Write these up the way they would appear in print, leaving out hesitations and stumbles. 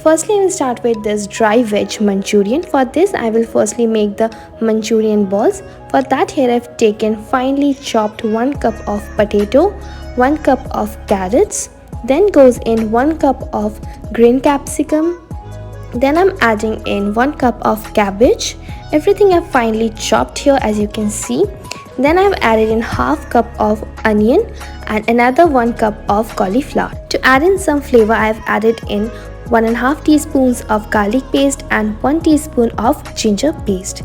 firstly I will start with this dry veg Manchurian. For this I will firstly make the Manchurian balls. For that here I have taken finely chopped 1 cup of potato, 1 cup of carrots, then goes in 1 cup of green capsicum, then I'm adding in 1 cup of cabbage. Everything I've finely chopped here as you can see. Then I've added in half cup of onion and another 1 cup of cauliflower. To add in some flavor I've added in 1.5 teaspoons of garlic paste and 1 teaspoon of ginger paste.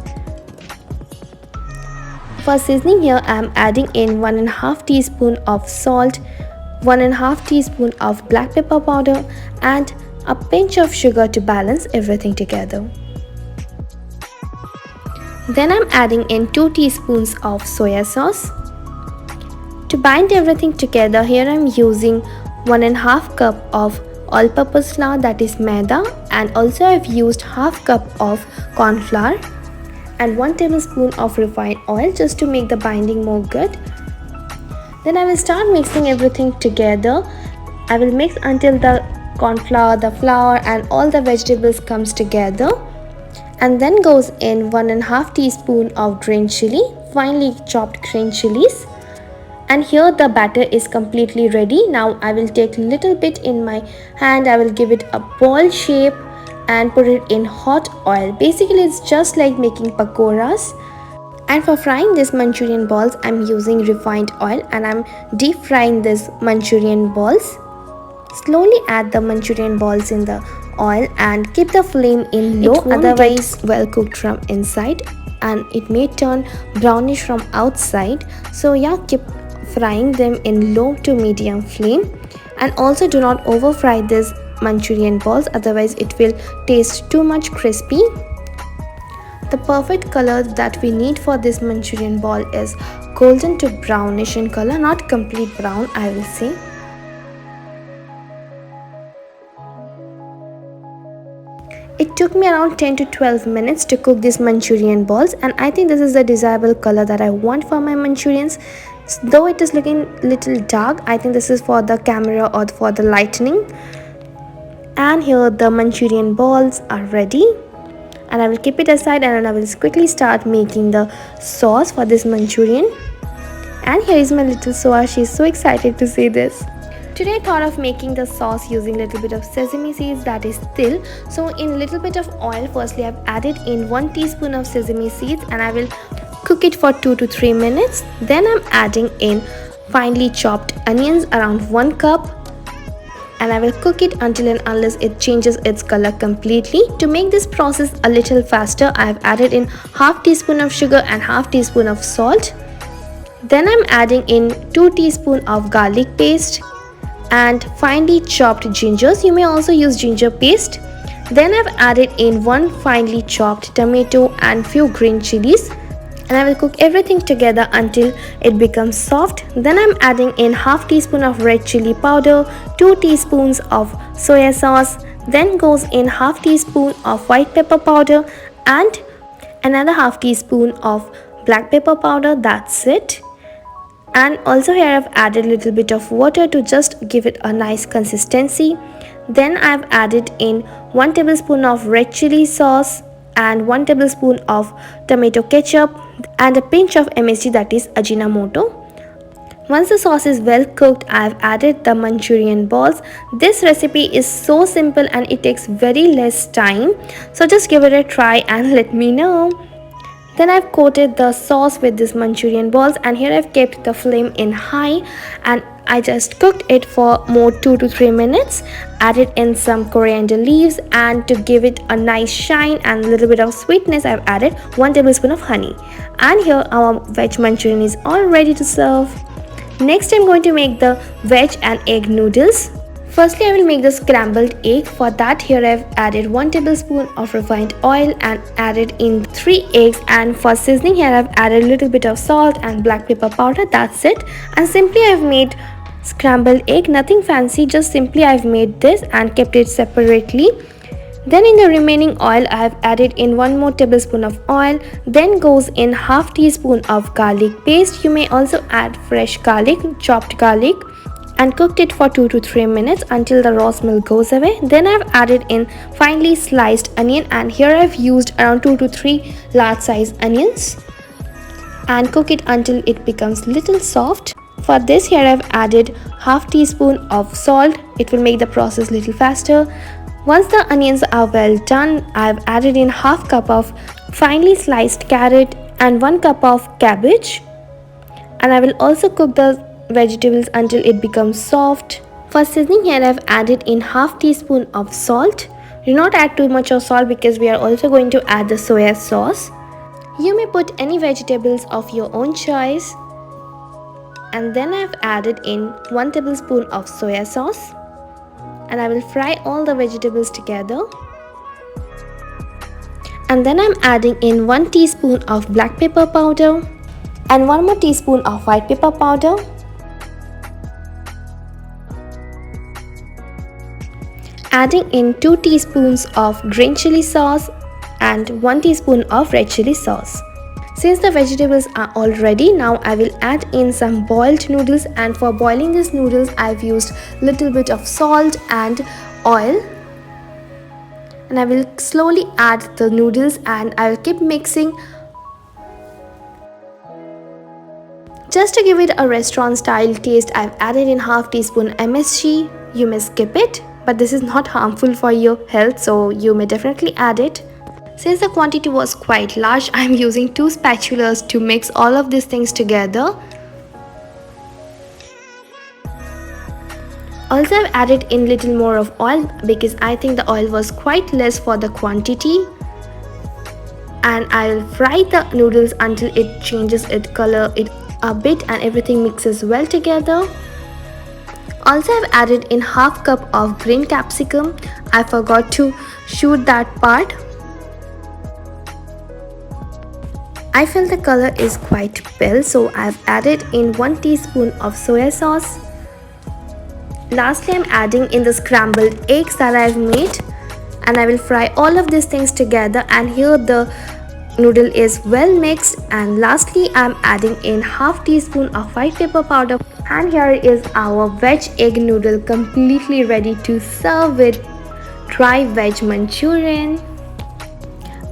For seasoning here I am adding in 1.5 teaspoon of salt, 1.5 teaspoon of black pepper powder and a pinch of sugar to balance everything together. Then I'm adding in 2 teaspoons of soya sauce. To bind everything together here I'm using 1.5 cup of all-purpose flour, that is maida, and also I've used half cup of corn flour and 1 tablespoon of refined oil just to make the binding more good. Then I will start mixing everything together. I will mix until the corn flour, the flour and all the vegetables comes together, and then goes in 1.5 teaspoon of green chili, finely chopped green chilies. And here the batter is completely ready. Now I will take little bit in my hand, I will give it a ball shape and put it in hot oil. Basically it's just like making pakoras. And for frying this Manchurian balls I'm using refined oil and I'm deep frying this Manchurian balls. Slowly add the Manchurian balls in the oil and keep the flame in low, otherwise well cooked from inside and it may turn brownish from outside. So yeah, keep frying them in low to medium flame, and also do not over fry this Manchurian balls, otherwise it will taste too much crispy. The perfect color that we need for this Manchurian ball is golden to brownish in color, not complete brown I will say. It took me around 10 to 12 minutes to cook these Manchurian balls, and I think this is the desirable color that I want for my Manchurians. Though it is looking little dark, I think this is for the camera or for the lightning. And here the Manchurian balls are ready, and I will keep it aside and I will quickly start making the sauce for this Manchurian. And here is my little Soa, she is so excited to see this. Today I thought of making the sauce using little bit of sesame seeds, that is til. So in little bit of oil, firstly I've added in 1 teaspoon of sesame seeds and I will cook it for 2 to 3 minutes. Then I'm adding in finely chopped onions around 1 cup and I will cook it until and unless it changes its color completely. To make this process a little faster, I have added in half teaspoon of sugar and half teaspoon of salt. Then I'm adding in 2 teaspoon of garlic paste and finely chopped gingers. You may also use ginger paste. Then I've added in 1 finely chopped tomato and few green chilies, and I will cook everything together until it becomes soft. Then I'm adding in half teaspoon of red chili powder, 2 teaspoons of soya sauce, then goes in half teaspoon of white pepper powder and another half teaspoon of black pepper powder. That's it. And also here I've added a little bit of water to just give it a nice consistency. Then I've added in 1 tablespoon of red chili sauce and 1 tablespoon of tomato ketchup and a pinch of MSG, that is Ajinomoto. Once the sauce is well cooked, I have added the Manchurian balls. This recipe is so simple and it takes very less time. So just give it a try and let me know. Then I've coated the sauce with this Manchurian balls and here I've kept the flame in high and I just cooked it for more 2 to 3 minutes. Added in some coriander leaves and to give it a nice shine and a little bit of sweetness, I've added 1 tablespoon of honey. And here our veg Manchurian is all ready to serve. Next I'm going to make the veg and egg noodles. Firstly I will make the scrambled egg. For that here I've added 1 tablespoon of refined oil and added in 3 eggs, and for seasoning here I've added a little bit of salt and black pepper powder. That's it. And simply I've made scrambled egg, nothing fancy, just simply I've made this and kept it separately. Then in the remaining oil I have added in 1 more tablespoon of oil. Then goes in half teaspoon of garlic paste. You may also add fresh garlic, chopped garlic. and cooked it for 2 to 3 minutes until the raw smell goes away. Then I've added in finely sliced onion, and here I've used around 2 to 3 large size onions, and cook it until it becomes little soft. For this, here I've added half teaspoon of salt. It will make the process little faster. Once the onions are well done, I've added in half cup of finely sliced carrot and 1 cup of cabbage, and I will also cook the vegetables until it becomes soft. For seasoning, here I've added in half teaspoon of salt. Do not add too much of salt because we are also going to add the soya sauce. You may put any vegetables of your own choice. And then I've added in 1 tablespoon of soya sauce, and I will fry all the vegetables together. And then I'm adding in 1 teaspoon of black pepper powder and 1 more teaspoon of white pepper powder. Adding in 2 teaspoons of green chili sauce and 1 teaspoon of red chili sauce. Since the vegetables are all ready, now I will add in some boiled noodles, and for boiling these noodles I've used little bit of salt and oil. And I will slowly add the noodles and I will keep mixing. Just to give it a restaurant style taste, I've added in half teaspoon MSG. You may skip it, but this is not harmful for your health, so you may definitely add it. Since the quantity was quite large, I am using 2 spatulas to mix all of these things together. Also, I've added in little more of oil because I think the oil was quite less for the quantity. And I'll fry the noodles until it changes its color a bit and everything mixes well together. Also, I've added in half cup of green capsicum. I forgot to shoot that part. I feel the color is quite pale, so I've added in 1 teaspoon of soya sauce. Lastly, I'm adding in the scrambled eggs that I've made, and I will fry all of these things together, and here the noodle is well mixed. And lastly, I'm adding in half teaspoon of white pepper powder, and here is our veg egg noodle completely ready to serve with dry veg Manchurian.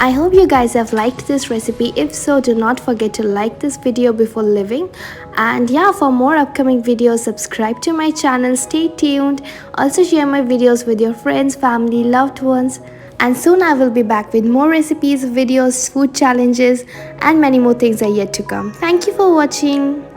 I hope you guys have liked this recipe. If so, do not forget to like this video before leaving. And yeah, for more upcoming videos, subscribe to my channel. Stay tuned. Also share my videos with your friends, family, loved ones. And soon I will be back with more recipes, videos, food challenges, and many more things are yet to come. Thank you for watching.